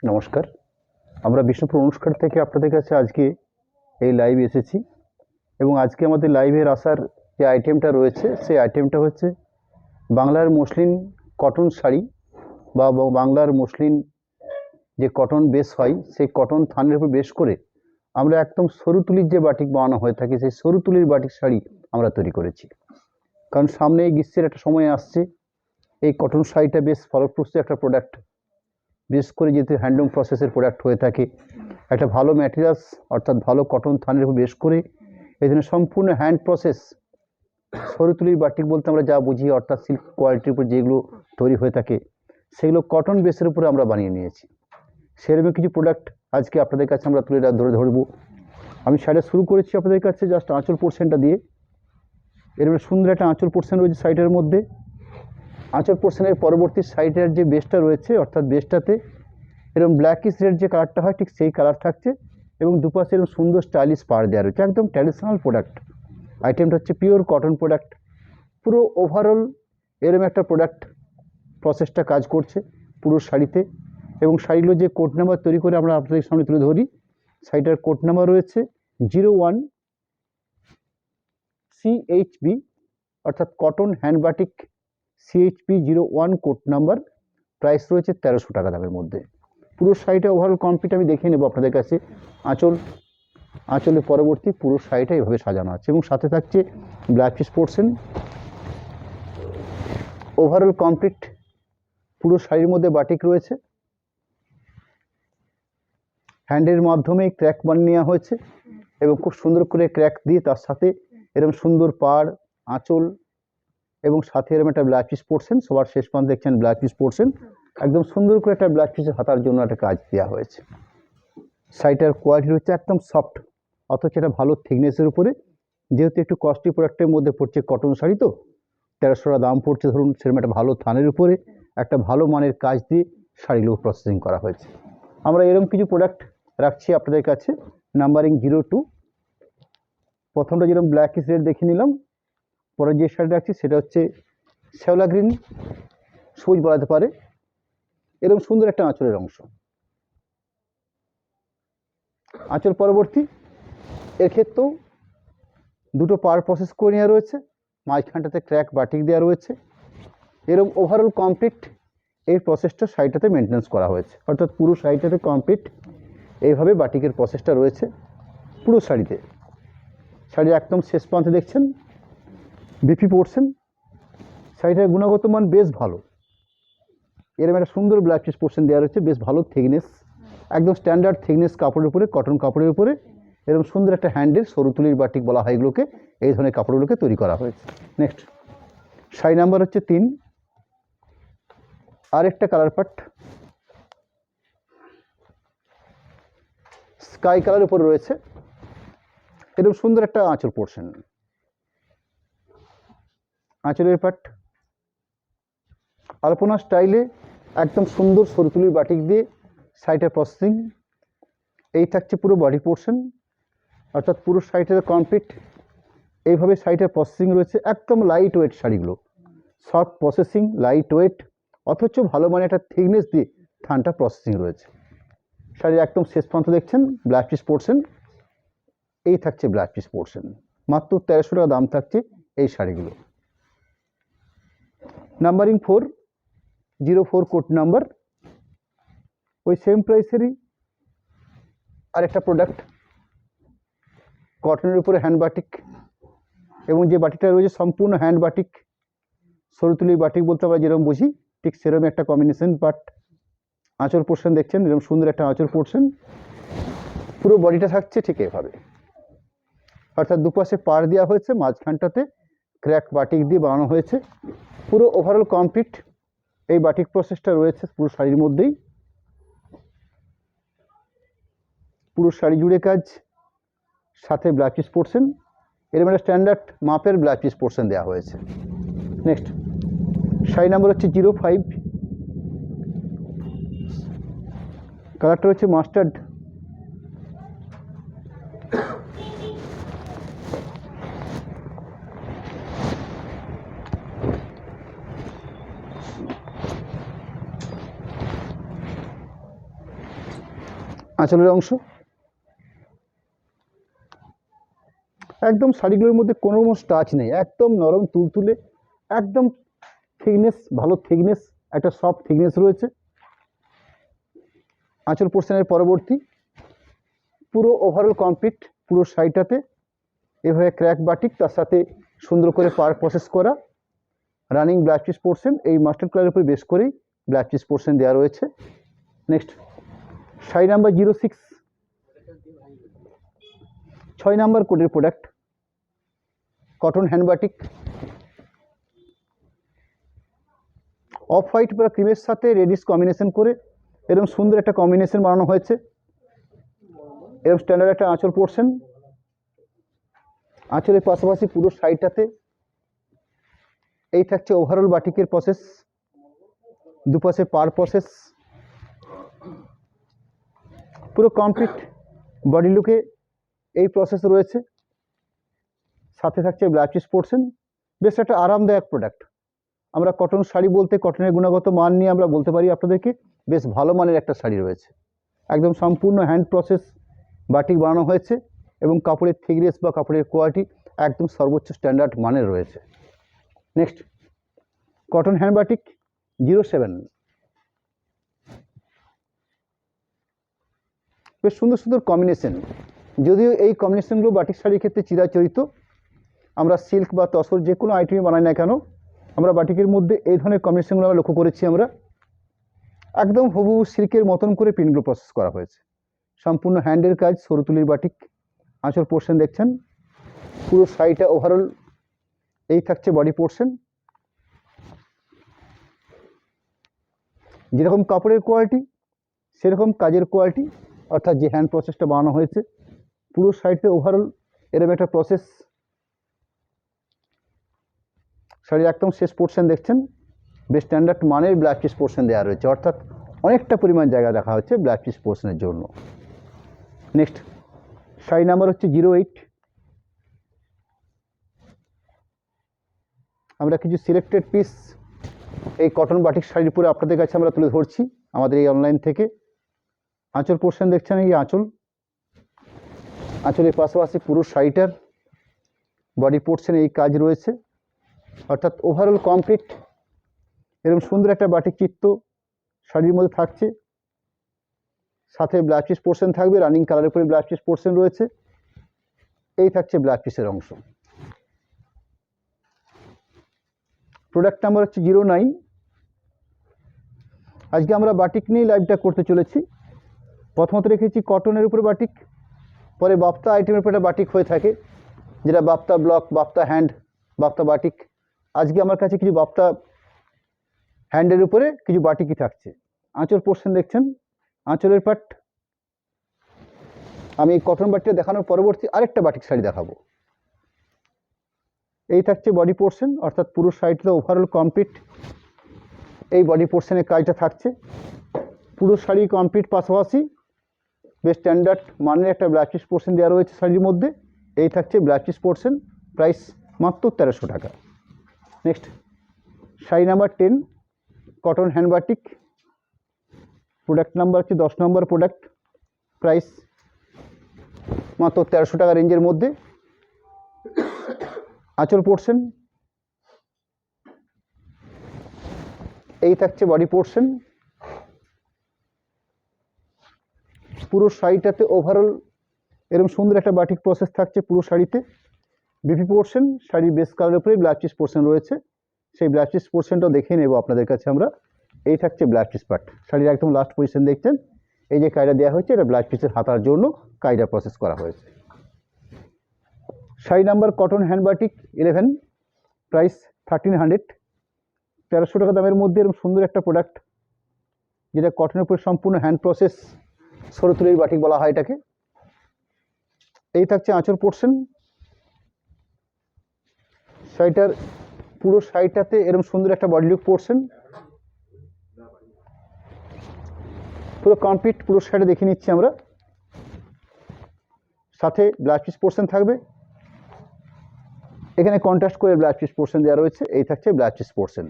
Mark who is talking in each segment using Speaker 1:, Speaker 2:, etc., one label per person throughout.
Speaker 1: নমস্কার। আমরা বিষ্ণুপুর অনুষ্ঠান থেকে আপনাদের কাছে আজকে এই লাইভে এসেছি এবং আজকে আমাদের লাইভের আসার যে আইটেমটা রয়েছে সেই আইটেমটা হচ্ছে বাংলার মসলিন কটন শাড়ি বা বাংলার মসলিন যে কটন বেস হয় সেই কটন থানের উপর বেশ করে আমরা একদম সরু তুলির যে বাটিক বানানো হয়ে থাকে সেই সরু তুলির বাটিক শাড়ি আমরা তৈরি করেছি। কারণ সামনে এই গ্রীষ্মের একটা সময় আসছে, এই কটন শাড়িটা বেশ ফলপ্রসূ একটা প্রোডাক্ট, বিশেষ করে যেহেতু হ্যান্ডলুম প্রসেসের প্রোডাক্ট হয়ে থাকে, একটা ভালো ম্যাটেরিয়ালস অর্থাৎ ভালো কটন থানের উপর বেশ করে এই জন্য সম্পূর্ণ হ্যান্ড প্রসেস সরু তুলির বাটিক বলতে আমরা যা বুঝি অর্থাৎ সিল্ক কোয়ালিটির উপর যেগুলো তৈরি হয়ে থাকে সেগুলো কটন বেসের উপরে আমরা বানিয়ে নিয়েছি। সেরকম কিছু প্রোডাক্ট আজকে আপনাদের কাছে আমরা ধরবো। আমি শাড়িটা শুরু করেছি আপনাদের কাছে জাস্ট আঁচল পোর্শনটা দিয়ে। এরকম সুন্দর একটা আঁচল পোর্শন রয়েছে সাইডের মধ্যে। আঁচল পোর্শনের পরবর্তী সাইডের যে বেসটা রয়েছে অর্থাৎ বেসটাতে এরকম ব্ল্যাকিশ রেড যে কালারটা হয় ঠিক সেই কালার থাকছে এবং দুপাশে এরকম সুন্দর স্টাইলিশ পাড় দেওয়া রয়েছে। একদম ট্র্যাডিশনাল প্রোডাক্ট। আইটেমটা হচ্ছে পিওর কটন প্রোডাক্ট। পুরো ওভারঅল এরকম একটা প্রোডাক্ট প্রসেসটা কাজ করছে পুরো শাড়িতে এবং শাড়িগুলো যে কোড নাম্বার তৈরি করে আমরা আপনাদের সামনে তুলে ধরি। শাড়িটার কোড নাম্বার রয়েছে 01 CHB অর্থাৎ cotton hand batik CHB 01 code number. Price রয়েছে 1300 টাকা দামের মধ্যে। পুরো শাড়িটা ওভারঅল কমপ্লিট আমি দেখে নেব আপনাদের কাছে। আঁচলের পরবর্তী পুরো শাড়িটা এভাবে সাজানো আছে এবং সাথে থাকছে blouse piece portion. Overall complete পুরো শাড়ির মধ্যে বাটিক রয়েছে, হ্যান্ডের মাধ্যমে ক্র্যাক বানিয়ে নেওয়া হয়েছে এবং খুব সুন্দর করে ক্র্যাক দিয়ে তার সাথে এরকম সুন্দর পাড় আঁচল এবং সাথে এরকম একটা ব্লাউজ পিস পোর্শন। সবার শেষ প্রান্ত দেখছেন ব্লাউজ পিস পোর্শন, একদম সুন্দর করে একটা ব্লাউজ পিসের হাতার জন্য একটা কাজ দেওয়া হয়েছে। শাড়িটার কোয়ালিটি হচ্ছে একদম সফট অথচ এটা ভালো থিকনেসের উপরে, যেহেতু একটু কস্টলি প্রোডাক্টের মধ্যে পড়ছে কটন শাড়ি তো 1300 টাকা দাম পড়ছে ধরুন, সেরকম একটা ভালো থানের উপরে একটা ভালো মানের কাজ দিয়ে শাড়িগুলো প্রসেসিং করা হয়েছে। আমরা এরকম কিছু প্রোডাক্ট রাখছি আপনাদের কাছে। নাম্বারিং 02। প্রথমটা যেরকম ব্ল্যাকিশ রেড দেখে নিলাম, পরে যে শাড়ি রাখছি সেটা হচ্ছে শ্যাওলা গ্রিন, সবুজ বলাতে পারে। এরকম সুন্দর একটা আঁচলের অংশ। আঁচল পরবর্তী এর ক্ষেত্রেও দুটো পার প্রসেস করে নেওয়া রয়েছে, মাঝখানটাতে ক্র্যাক বাটিক দেওয়া রয়েছে। এরকম ওভারঅল কমপ্লিট এই প্রসেসটা শাড়িটাতে মেনটেন্স করা হয়েছে, অর্থাৎ পুরো শাড়িটাতে কমপ্লিট এইভাবে বাটিকের প্রসেসটা রয়েছে পুরো শাড়িতে। শাড়ির একদম শেষ প্রান্তে দেখছেন বিপি পোর্শন। শাড়িটার গুণগত মান বেশ ভালো, এরকম একটা সুন্দর ব্লাউজ পিস পোর্শন দেওয়া রয়েছে, বেশ ভালো থিকনেস, একদম স্ট্যান্ডার্ড থিকনেস কাপড়ের উপরে, কটন কাপড়ের উপরে এরকম সুন্দর একটা হ্যান্ডেল সরু তুলির বাটিক বলা হয় এগুলোকে, এই ধরনের কাপড়গুলোকে তৈরি করা হয়েছে। নেক্সট শাড়ি নাম্বার হচ্ছে 3। আরেকটা কালার পাট স্কাই কালার উপরে রয়েছে, এরকম সুন্দর একটা আঁচল পোর্শন। আঁচলের পাট আলপনা স্টাইলে একদম সুন্দর সরু তুলির বাটিক দিয়ে শাড়িটার প্রসেসিং। এই থাকছে পুরো বডি পোর্শন, অর্থাৎ পুরো শাড়িটার কমপ্লিট এইভাবে শাড়িটার প্রসেসিং রয়েছে। একদম লাইট ওয়েট শাড়িগুলো, সফট প্রসেসিং, লাইট ওয়েট অথচ ভালো মানে একটা থিকনেস দিয়ে থানটা প্রসেসিং রয়েছে। শাড়ির একদম শেষ প্রান্ত দেখছেন ব্লাউজ পিস পোর্শন। এই থাকছে ব্লাউজ পিস পোর্শন। মাত্র 1300 টাকা দাম থাকছে এই শাড়িগুলো। Numbering 4, 04 code number. ওই সেম প্রাইসেরই আরেকটা প্রোডাক্ট কটনের উপরে হ্যান্ড বাটিক, এবং যে বাটিকটা রয়েছে সম্পূর্ণ হ্যান্ড বাটিক, সরু তুলির বাটিক বলতে আমরা যেরকম বুঝি ঠিক সেরকম একটা কম্বিনেশন। বাট আঁচল পোর্শন দেখছেন এরকম সুন্দর একটা আঁচল পোর্শন। পুরো বডিটা থাকছে ঠিক এভাবে, অর্থাৎ দুপাশে পাড় দেওয়া হয়েছে, মাঝখানটাতে ক্র্যাক বাটিক দিয়ে বানানো হয়েছে। পুরো ওভারঅল কমপ্লিট এই বাটিক প্রসেসটা রয়েছে পুরো শাড়ির মধ্যেই। পুরো শাড়ি জুড়ে কাজ, সাথে ব্লাউজ পিস পোর্শন, এরকম একটা স্ট্যান্ডার্ড মাপের ব্লাউজ পিস পোর্শন দেওয়া হয়েছে। নেক্সট শাড়ি নাম্বার হচ্ছে 05। কালারটা হচ্ছে মাস্টার্ড। আঁচলের অংশ একদম শাড়িগুলোর মধ্যে কোনো টাচ নেই, একদম নরম তুলতুলে, একদম থিকনেস ভালো থিকনেস, একটা সফট থিকনেস রয়েছে। আঁচল পোর্শনের পরবর্তী পুরো ওভারঅল কমপ্লিট, পুরো শাড়িটাতে এভাবে ক্র্যাক বাটিক, তার সাথে সুন্দর করে পার প্রসেস করা রানিং ব্লাউজ পিস পোর্শন, এই মাস্টার কালারের উপর বেস করেই ব্লাউজ পিস পোর্শন দেওয়া রয়েছে। নেক্সট শাড়ি নাম্বার 06, 6 নাম্বার কোডের product, cotton hand batik, off white বা ক্রিমের সাথে রেডিশ কম্বিনেশন করে এরকম সুন্দর একটা কম্বিনেশন বানানো হয়েছে। এরকম স্ট্যান্ডার্ড একটা আঁচল পোর্শন, আঁচলের পাশাপাশি পুরো শাড়িটাতে এই থাকছে ওভারঅল বাটিকের প্রসেস, দুপাশে পার প্রসেস, পুরো কমপ্লিট বডি লুকে এই প্রসেস রয়েছে। সাথে থাকছে ব্লাউজ পিস পোর্শন, বেশ একটা আরামদায়ক প্রোডাক্ট। আমরা কটন শাড়ি বলতে কটনের গুণগত মান নিয়ে আমরা বলতে পারি আপনাদেরকে বেশ ভালো মানের একটা শাড়ি রয়েছে, একদম সম্পূর্ণ হ্যান্ড প্রসেস বাটিক বানানো হয়েছে এবং কাপড়ের থিকনেস বা কাপড়ের কোয়ালিটি একদম সর্বোচ্চ স্ট্যান্ডার্ড মানের রয়েছে। নেক্সট কটন হ্যান্ড বাটিক 07, বেশ সুন্দর সুন্দর কম্বিনেশন, যদিও এই কম্বিনেশনগুলো বাটিক শাড়ির ক্ষেত্রে চিরাচরিত। আমরা সিল্ক বা তসর যে কোনো আইটেমই বানাই না কেন, আমরা বাটিকের মধ্যে এই ধরনের কম্বিনেশনগুলো আমরা লক্ষ্য করেছি। আমরা একদম হুবহু সিল্কের মতন করে প্রিন্টগুলো প্রসেস করা হয়েছে, সম্পূর্ণ হ্যান্ডের কাজ, সরু তুলির বাটিক। আঁচল পোর্শন দেখছেন, পুরো শাড়িটা ওভারঅল এই থাকছে বডি পোর্শন। যেরকম কাপড়ের কোয়ালিটি সেরকম কাজের কোয়ালিটি, অর্থাৎ যে হ্যান্ড প্রসেসটা বানানো হয়েছে পুরো শাড়িতে ওভারঅল এরকম একটা প্রসেস। শাড়ির একদম শেষ পোর্শন দেখছেন, বেশ স্ট্যান্ডার্ড মানের ব্লাউজ পিস পোর্শন দেওয়া রয়েছে, অর্থাৎ অনেকটা পরিমাণ জায়গা রাখা হচ্ছে ব্লাউজ পিস পোর্শনের জন্য। নেক্সট শাড়ি নাম্বার হচ্ছে 08, আমরা কিছু সিলেক্টেড পিস এই কটন বাটিক শাড়ির উপরে আপনাদের কাছে আমরা তুলে ধরছি আমাদের এই অনলাইন থেকে। আঁচল পোর্শন দেখছেন, এই আঁচল, আঁচলের পাশাপাশি পুরো শাড়িটার বডি পোর্শনে এই কাজ রয়েছে, অর্থাৎ ওভারঅল কমপ্লিট এরকম সুন্দর একটা বাটিক চিত্র শাড়ির মধ্যে থাকছে। সাথে ব্লাউজ পিস পোর্শন থাকবে, রানিং কালারের উপরে ব্লাউজ পিস পোর্শন রয়েছে। এই থাকছে ব্লাউজ পিসের অংশ। প্রোডাক্ট নাম্বার হচ্ছে 09। আজকে আমরা বাটিক নিয়ে লাইভটা করতে চলেছি। প্রথমত রেখেছি কটনের উপরে বাটিক, পরে বাপ্তা আইটেমের উপরে একটা বাটিক হয়ে থাকে, যেটা Bapta block, Bapta hand, Bapta batik. আজকে আমার কাছে কিছু বাপ্তা হ্যান্ডের উপরে কিছু বাটিকই থাকছে। আঁচল পোর্শন দেখছেন, আঁচলের পাট আমি এই কটন বাটিটা দেখানোর পরবর্তী আরেকটা বাটিক শাড়ি দেখাবো। এই থাকছে বডি পোর্শন, অর্থাৎ পুরো শাড়িটা ওভারঅল কমপ্লিট এই বডি পোর্শনের কাজটা থাকছে। পুরো শাড়ি কমপ্লিট, পাশাপাশি বেশ স্ট্যান্ডার্ড মানের একটা ব্লাউজ পিস পোর্শন দেওয়া রয়েছে শাড়ির মধ্যে। এই থাকছে ব্লাউজ পিস পোর্শন, প্রাইস মাত্র 1300 টাকা। Next sari number 10, cotton hand batik, product number হচ্ছে 10 নম্বর প্রোডাক্ট, প্রাইস মাত্র 1300 টাকা রেঞ্জের মধ্যে। আঁচল পোর্শন, এই থাকছে বডি পোর্শন, পুরো শাড়িটাতে ওভারঅল এরকম সুন্দর একটা বাটিক প্রসেস থাকছে পুরো শাড়িতে। বিপি পোর্শন, শাড়ির বেস কালারের উপরে ব্লাউজ পিস পোর্শন রয়েছে, সেই ব্লাউজ পিস পোর্শনটাও দেখে নেব আপনাদের কাছে আমরা। এই থাকছে ব্লাউজ পিস পার্ট, শাড়ির একদম লাস্ট পজিশন দেখছেন, এই যে কায়দা দেওয়া হয়েছে এটা ব্লাউজ পিসের হাতার জন্য কায়দা প্রসেস করা হয়েছে। Sari number cotton hand batik 11, price 1300, 1300 টাকা দামের মধ্যে এরকম সুন্দর একটা প্রোডাক্ট, যেটা কটনের উপরে সম্পূর্ণ হ্যান্ড প্রসেস, সরু তুলির বাটিক বলা হয় এটাকে। এই থাকছে আঁচল পোর্শন, শাড়িটার পুরো শাড়িটাতে এরকম সুন্দর একটা বডি লুক পোর্শন, পুরো কমপ্লিট পুরো শাড়ি দেখে নিচ্ছি আমরা। সাথে ব্লাউজ পিস পোর্শন থাকবে, এখানে কন্ট্রাস্ট করে ব্লাউজ পিস পোর্শন দেওয়া রয়েছে। এই থাকছে blouse piece portion.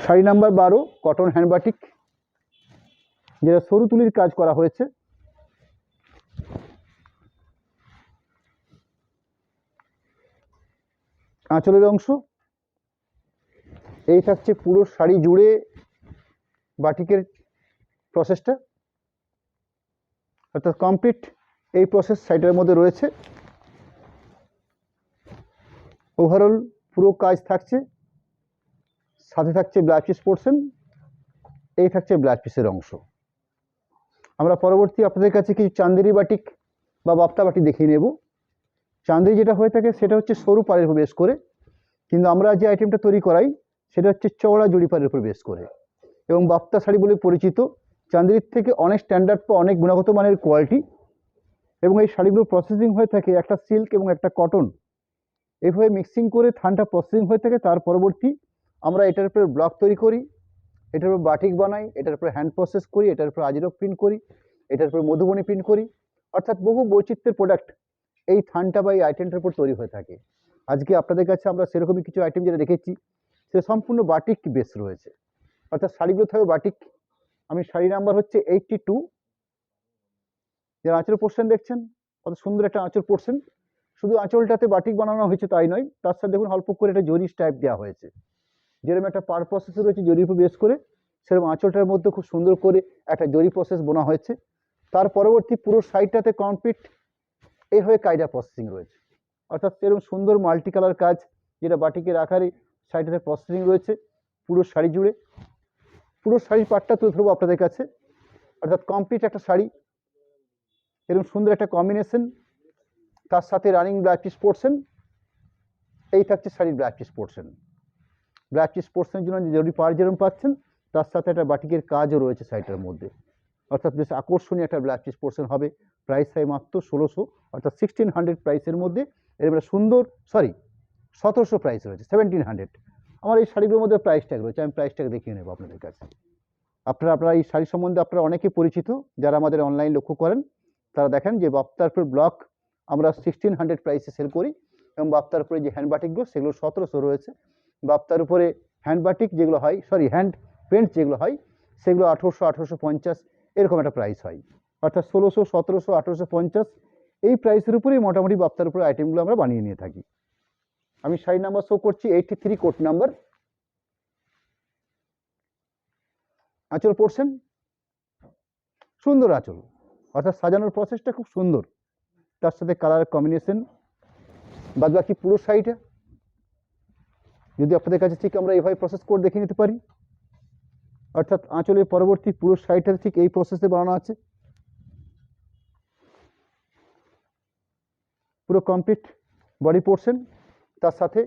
Speaker 1: Sari number 12, cotton hand batik, যেটা সরু তুলির কাজ করা হয়েছে। আঁচলের অংশ এই থাকছে পুরো শাড়ি জুড়ে বাটিকের প্রসেসটা, অর্থাৎ কমপ্লিট এই প্রসেস শাড়িটার মধ্যে রয়েছে। ওভারঅল পুরো কাজ থাকছে, সাথে থাকছে ব্লাউজ পিস পোর্শন, এই থাকছে ব্লাউজ পিসের অংশ। আমরা পরবর্তী আপনাদের কাছে কিছু চান্দেরি বাটিক বা বাপ্তা বাটিক দেখিয়ে নেব। চান্দেরি যেটা হয়ে থাকে সেটা হচ্ছে সরু পাড়ের উপর বেস করে, কিন্তু আমরা যে আইটেমটা তৈরি করাই সেটা হচ্ছে চওড়া জড়ি পাড়ের উপর বেস করে, এবং বাপ্তা শাড়ি বলে পরিচিত। চান্দেরির থেকে অনেক স্ট্যান্ডার্ড বা অনেক গুণগত মানের কোয়ালিটি, এবং এই শাড়িগুলো প্রসেসিং হয়ে থাকে একটা সিল্ক এবং একটা কটন, এইভাবে মিক্সিং করে থানটা প্রসেসিং হয়ে থাকে। তার পরবর্তী আমরা এটার উপরে ব্লক তৈরি করি, এটার উপর বাটিক বানাই, এটার উপরে হ্যান্ড প্রসেস করি, এটার উপর আজরক প্রিন্ট করি, এটার উপর মধুবনী প্রিন্ট করি, অর্থাৎ বহু বৈচিত্র্যের প্রোডাক্ট এই থানটা বা এই আইটেমটার উপর তৈরি হয়ে থাকে। আজকে আপনাদের কাছে আমরা সেরকমই কিছু আইটেম যেটা রেখেছি সে সম্পূর্ণ বাটিক বেস রয়েছে, অর্থাৎ শাড়িগুলো থাকবে বাটিক। আমি শাড়ি নাম্বার হচ্ছে 82, যারা আঁচল পোর্শন দেখছেন কত সুন্দর একটা আঁচল পোর্শন। শুধু আঁচলটাতে বাটিক বানানো হয়েছে তাই নয়, তার সাথে দেখুন অল্প করে একটা জরি টাইপ দেওয়া হয়েছে, যেরকম একটা পার প্রসেস রয়েছে জরির উপর বেস করে, সেরকম আঁচলটার মধ্যে খুব সুন্দর করে একটা জরি প্রসেস বোনা হয়েছে। তার পরবর্তী পুরো সাইডটাতে কমপ্লিট এইভাবে কায়দা প্রসেসিং রয়েছে, অর্থাৎ সেরকম সুন্দর মাল্টি কালার কাজ যেটা বাটিকের আকারে সাইডটাতে প্রসেসিং রয়েছে পুরো শাড়ি জুড়ে। পুরো শাড়ির পাটটা তুলে ধরবো আপনাদের কাছে, অর্থাৎ কমপ্লিট একটা শাড়ি এরকম সুন্দর একটা কম্বিনেশন, তার সাথে রানিং ব্লাউজ পিস পোর্শন, এই থাকছে শাড়ির blouse piece portion. Blouse piece পোর্শনের জন্য জরি পাড় যেরকম পাচ্ছেন তার সাথে একটা বাটিকের কাজও রয়েছে সাইডটার মধ্যে, অর্থাৎ বেশ আকর্ষণীয় একটা ব্লাউজ পিস পোর্শন হবে। প্রাইস হয় মাত্র 1600, অর্থাৎ 1600 প্রাইসের মধ্যে এরকম একটা সুন্দর, 1700 প্রাইস রয়েছে, 1700। আমার এই শাড়িগুলোর মধ্যে প্রাইস ট্যাগ রয়েছে, আমি প্রাইস ট্যাগ দেখিয়ে নেবো আপনাদের কাছে। আপনারা এই শাড়ি সম্বন্ধে আপনারা অনেকে পরিচিত, যারা আমাদের অনলাইন লক্ষ্য করেন তারা দেখেন যে বাপ্তার উপর ব্লক আমরা 1600 প্রাইসে সেল করি, এবং বাপ্তার উপরে যে হ্যান্ড বাটিকগুলো সেগুলো 1700 রয়েছে। বাপ্তার উপরে হ্যান্ড বাটিক যেগুলো হয়, হ্যান্ড পেন্ট যেগুলো হয় সেগুলো 1800, 1850 এরকম একটা প্রাইস হয়, অর্থাৎ 1600, 1700, 1850 এই প্রাইসের উপরেই মোটামুটি বাপ্তার উপরে আইটেমগুলো আমরা বানিয়ে নিয়ে থাকি। আমি শাড়ি নাম্বার শো করছি 83 কোড নাম্বার। আঁচল পোর্শন সুন্দর আঁচল, অর্থাৎ সাজানোর প্রসেসটা খুব সুন্দর, তার সাথে কালার কম্বিনেশন। বাদ বাকি পুরো শাড়িটা যদি আপনাদের কাছে ঠিক আমরা এইভাবে প্রসেস করে দেখে নিতে পারি, অর্থাৎ আঁচলের পরবর্তী পুরো শাড়িটা ঠিক এই প্রসেসে বানানো আছে, পুরো কমপ্লিট বডি পোর্শন, তার সাথে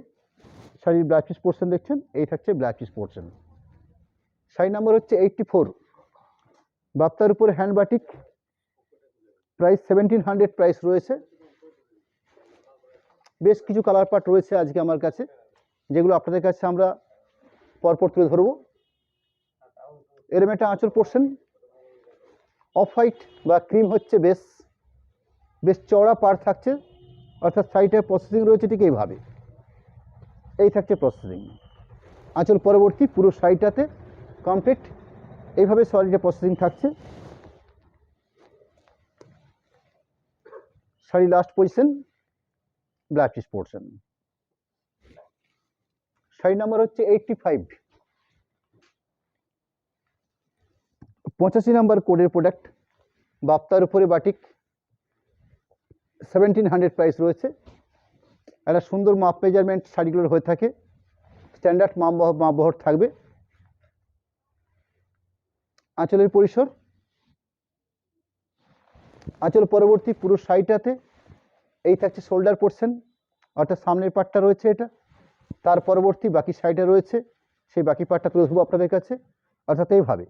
Speaker 1: শাড়ির ব্লাউজ পিস পোর্শন দেখছেন, এই থাকছে blouse piece portion. Sari number হচ্ছে 84, বাপ্তার উপরে হ্যান্ড বাটিক, প্রাইস 1700 প্রাইস রয়েছে। বেশ কিছু কালার পার্ট রয়েছে আজকে আমার কাছে, যেগুলো আপনাদের কাছে আমরা পরপর তুলে ধরবো। এরম একটা আঁচল পোর্শন, অফ হোয়াইট বা ক্রিম হচ্ছে বেশ চওড়া পাড় থাকছে, অর্থাৎ সাইডে প্রসেসিং রয়েছে ঠিক এইভাবে, এই থাকছে প্রসেসিং। আঁচল পরবর্তী পুরো সাইডটাতে কমপ্লিট এইভাবে শাড়িটা প্রসেসিং থাকছে। Sari last position blouse piece portion. Sari number হচ্ছে 85, 85 নাম্বার কোডের প্রোডাক্ট। বাপ্তার উপরে বাটিক 1700 প্রাইস রয়েছে। একটা সুন্দর মাপ মেজারমেন্ট শাড়িগুলোর হয়ে থাকে, স্ট্যান্ডার্ড মাপ বহর থাকবে। আঁচলের পরিসর, আঁচল পরবর্তী পুরো শাড়িটাতে এই থাকছে শোল্ডার পোর্শন, অর্থাৎ সামনের পার্টটা রয়েছে এটা, তার পরবর্তী বাকি সাইডে রয়েছে সেই বাকি পার্টটা তুলে ধরবো আপনাদের কাছে, অর্থাৎ এইভাবে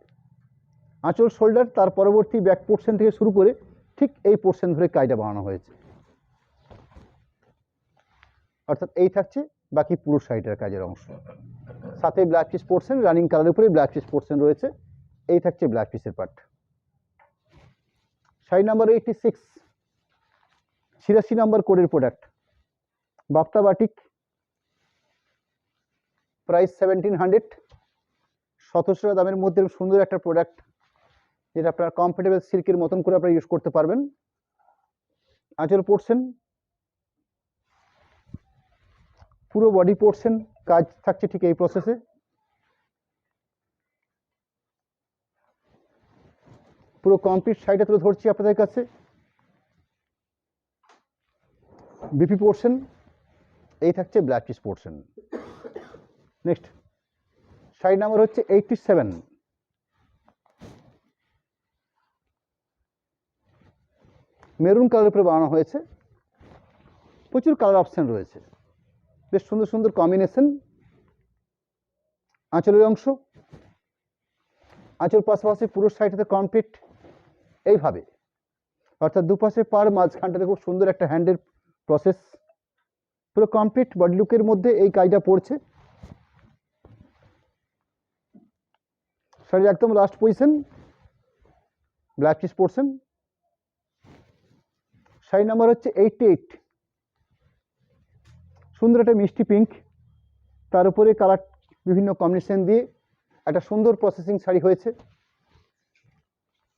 Speaker 1: আঁচল শোল্ডার, তার পরবর্তী ব্যাক পোর্শন থেকে শুরু করে ঠিক এই পোর্শন ধরে কাজটা বানানো হয়েছে, অর্থাৎ এই থাকছে বাকি পুরো শাড়িটার কাজের অংশ। সাথে ব্লাউজ পিস পোর্শন, রানিং কালারের উপরে ব্লাউজ পিস পোর্শন রয়েছে, এই থাকছে ব্লাউজ পিসের পার্ট। শাড়ি নাম্বার 86, 86 নাম্বার কোডের প্রোডাক্ট। বাপ্তা বাটিক, প্রাইস 1700, 1700 দামের মধ্যে সুন্দর একটা প্রোডাক্ট, যেটা আপনার কমফোর্টেবল সিল্কের মতন করে আপনারা ইউজ করতে পারবেন। আঁচল পোর্শন, পুরো বডি পোর্শন কাজ থাকছে ঠিক এই প্রসেসে। পুরো কমপ্লিট শাড়িটা তুলে ধরছি আপনাদের কাছে। বিপি পোর্শন, এই থাকছে black piece portion. Next sari number হচ্ছে 87। মেরুন কালারের উপরে বানানো হয়েছে, প্রচুর কালার অপশন রয়েছে, বেশ সুন্দর সুন্দর কম্বিনেশন। আঁচলের অংশ, আঁচল পাশাপাশি পুরো শাড়িটাতে কমপ্লিট এইভাবে, অর্থাৎ দুপাশে পার মাঝখানটাতে খুব সুন্দর একটা হ্যান্ডের প্রসেস। পুরো কমপ্লিট বডি লুকের মধ্যে এই কাজটা পড়ছে। শাড়ির একদম last position, black piece portion. Sari number হচ্ছে 88। সুন্দর একটা মিষ্টি পিঙ্ক, তার উপরে কালার বিভিন্ন কম্বিনেশন দিয়ে একটা সুন্দর প্রসেসিং শাড়ি হয়েছে।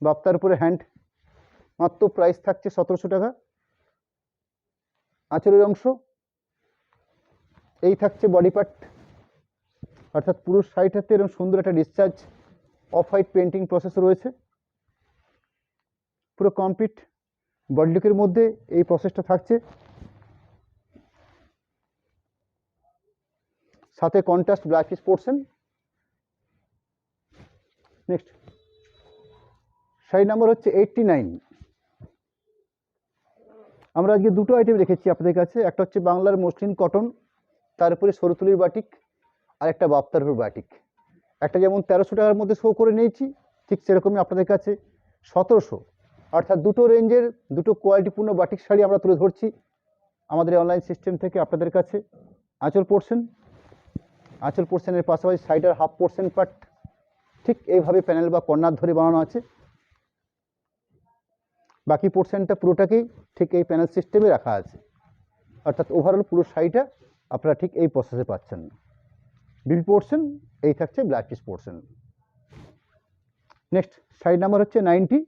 Speaker 1: বাপ্তার উপরে হ্যান্ড, মাত্র প্রাইস থাকছে 1700 টাকা। আঁচলের অংশ, এই থাকছে বডি পার্ট, অর্থাৎ পুরো শাড়িটাতে এরকম সুন্দর একটা discharge off white painting process রয়েছে। পুরো কমপ্লিট বডি লুকের মধ্যে এই প্রসেসটা থাকছে, সাথে contrast black piece portion. Next sari number হচ্ছে 89। আমরা আজকে দুটো আইটেম রেখেছি আপনাদের কাছে, একটা হচ্ছে বাংলার মসলিন কটন, তার উপরে সরুতুলির বাটিক, আর একটা বাপ্তার উপর বাটিক। একটা যেমন 1300 টাকার মধ্যে শো করে নিয়েছি, ঠিক সেরকমই আপনাদের কাছে 1700, অর্থাৎ দুটো রেঞ্জের দুটো কোয়ালিটিপূর্ণ বাটিক শাড়ি আমরা তুলে ধরছি আমাদের অনলাইন সিস্টেম থেকে আপনাদের কাছে। আঁচল পোর্শন, আঁচল পোর্শনের পাশাপাশি সাইডের হাফ পোর্শন পার্ট ঠিক এইভাবে প্যানেল বা কর্নার ধরে বানানো আছে। বাকি পোর্শনটা পুরোটাকেই ঠিক এই প্যানেল সিস্টেমে রাখা আছে, অর্থাৎ ওভারঅল পুরো শাড়িটা আপনারা ঠিক এই প্রসেসে পাচ্ছেন। বিপি পোর্শন, এই থাকছে black piece portion. Next sari number হচ্ছে 90।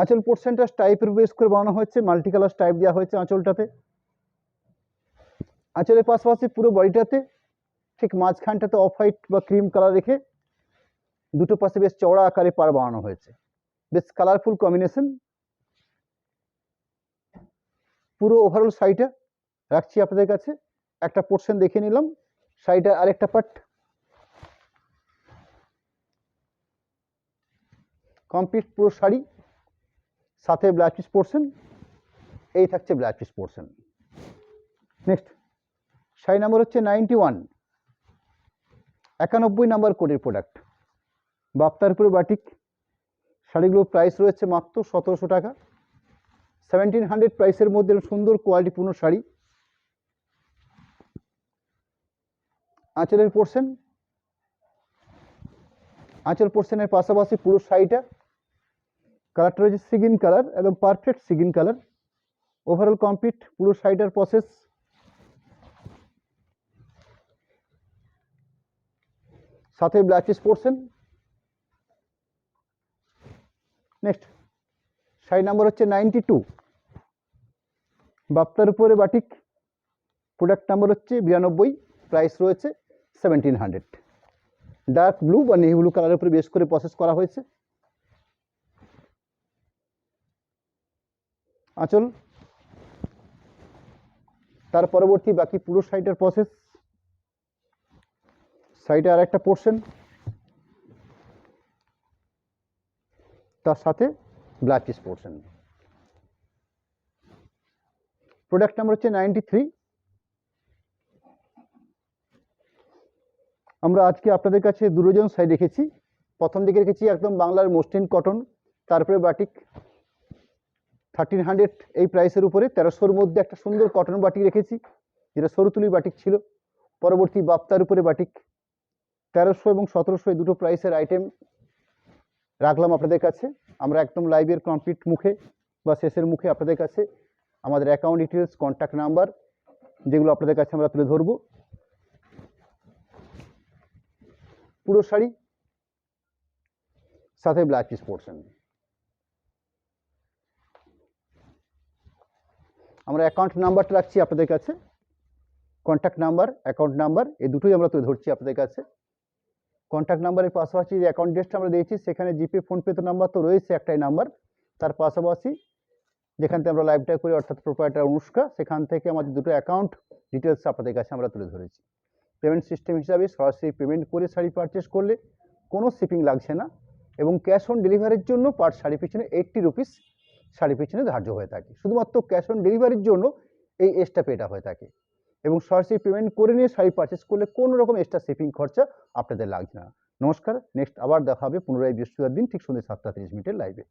Speaker 1: আঁচল পোর্শনটা স্টাইপের বেস করে বানানো হয়েছে, মাল্টি কালার স্টাইপ দেওয়া হয়েছে আঁচলটাতে। আঁচলের পাশাপাশি পুরো বডিটাতে ঠিক মাঝখানটাতে অফ হোয়াইট বা ক্রিম কালার রেখে দুটো পাশে বেশ চওড়া আকারে পাড় বানানো হয়েছে, বেশ কালারফুল কম্বিনেশন। পুরো ওভারঅল শাড়িটা রাখছি আপনাদের কাছে, একটা পোর্শন দেখে নিলাম, শাড়িটা আরেকটা পার্ট। কমপ্লিট পুরো শাড়ি, সাথে ব্ল্যাক পিস পোর্শন, এই থাকছে black piece portion. Next sari number হচ্ছে 91, 91 নাম্বার কোডের প্রোডাক্ট, বাপ্তার উপরে বাটিক। শাড়িগুলোর প্রাইস রয়েছে মাত্র 1700 টাকা। 1700 প্রাইসের মধ্যে সুন্দর কোয়ালিটিপূর্ণ শাড়ি। আঁচলের পোর্শন, আঁচল পোর্শনের পাশাপাশি পুরো শাড়িটা কালারটা রয়েছে সিগিন কালার, এবং পারফেক্ট সিগিন কালার। ওভারঅল কমপ্লিট পুরো শাড়িটার প্রসেস। সাথে black piece portion. Next sari number হচ্ছে 92, বাপ্তার উপরে বাটিক, প্রোডাক্ট নাম্বার হচ্ছে 92, প্রাইস রয়েছে 1700। ডার্ক ব্লু বা নেভি ব্লু কালারের উপরে বেশ করে প্রসেস করা হয়েছে। আঁচল, তার পরবর্তী বাকি পুরো শাড়িটার প্রসেস। শাড়িটা আর একটা পোর্শন, তার সাথে black piece portion. Product number হচ্ছে 93। আমরা আজকে আপনাদের কাছে দুজন শাড়ি রেখেছি। প্রথম দিকে রেখেছি একদম বাংলার মসলিন কটন, তারপরে বাটিক 1300 এই প্রাইসের উপরে 1300-র মধ্যে একটা সুন্দর কটন বাটিক রেখেছি, যেটা সরুতুলি বাটিক ছিল। পরবর্তী বাপ্তার উপরে বাটিক 1300 এবং 1700 এই দুটো প্রাইসের আইটেম রাখলাম আপনাদের কাছে। আমরা একদম লাইভের কমপ্লিট মুখে বা শেষের মুখে আপনাদের কাছে আমাদের অ্যাকাউন্ট ডিটেলস, কন্ট্যাক্ট নাম্বার, যেগুলো আপনাদের কাছে আমরা তুলে ধরবো। পুরো শাড়ি, সাথে ব্লাউজ পিস পোর্শন। আমরা অ্যাকাউন্ট নাম্বারটা রাখছি আপনাদের কাছে, কন্ট্যাক্ট নাম্বার, অ্যাকাউন্ট নাম্বার, এই দুটোই আমরা তুলে ধরছি আপনাদের কাছে। কন্ট্যাক্ট নাম্বারের পাশাপাশি যে অ্যাকাউন্ট ডিটেলসটা আমরা দিয়েছি, সেখানে জিপে, ফোনপে তো নাম্বার তো রয়েছে একটাই নাম্বার, তার পাশাপাশি যেখান থেকে আমরা লাইভটা করি অর্থাৎ প্রোপাইটার অনুষ্কা, সেখান থেকে আমাদের দুটো অ্যাকাউন্ট ডিটেলস আপনাদের কাছে আমরা তুলে ধরেছি। পেমেন্ট সিস্টেম হিসাবে সরাসরি পেমেন্ট করে শাড়ি পারচেস করলে কোনো শিপিং লাগছে না, এবং ক্যাশ অন ডেলিভারির জন্য পার শাড়ি পিছনে 80 রুপিস শাড়ি পিছনে ধার্য হয়ে থাকে। শুধুমাত্র ক্যাশ অন ডেলিভারির জন্য এই এক্সট্রা পেটা হয়ে থাকে, এবং সরাসরি পেমেন্ট করে নিয়ে শাড়ি পারচেস করলে কোনো রকম এক্সট্রা শিপিং খরচা আপনাদের লাগছে না। নমস্কার, নেক্সট আবার দেখা হবে পুনরায় বৃহস্পতিবার দিন ঠিক সন্ধ্যে 7টা 30 মিনিটের লাইভে।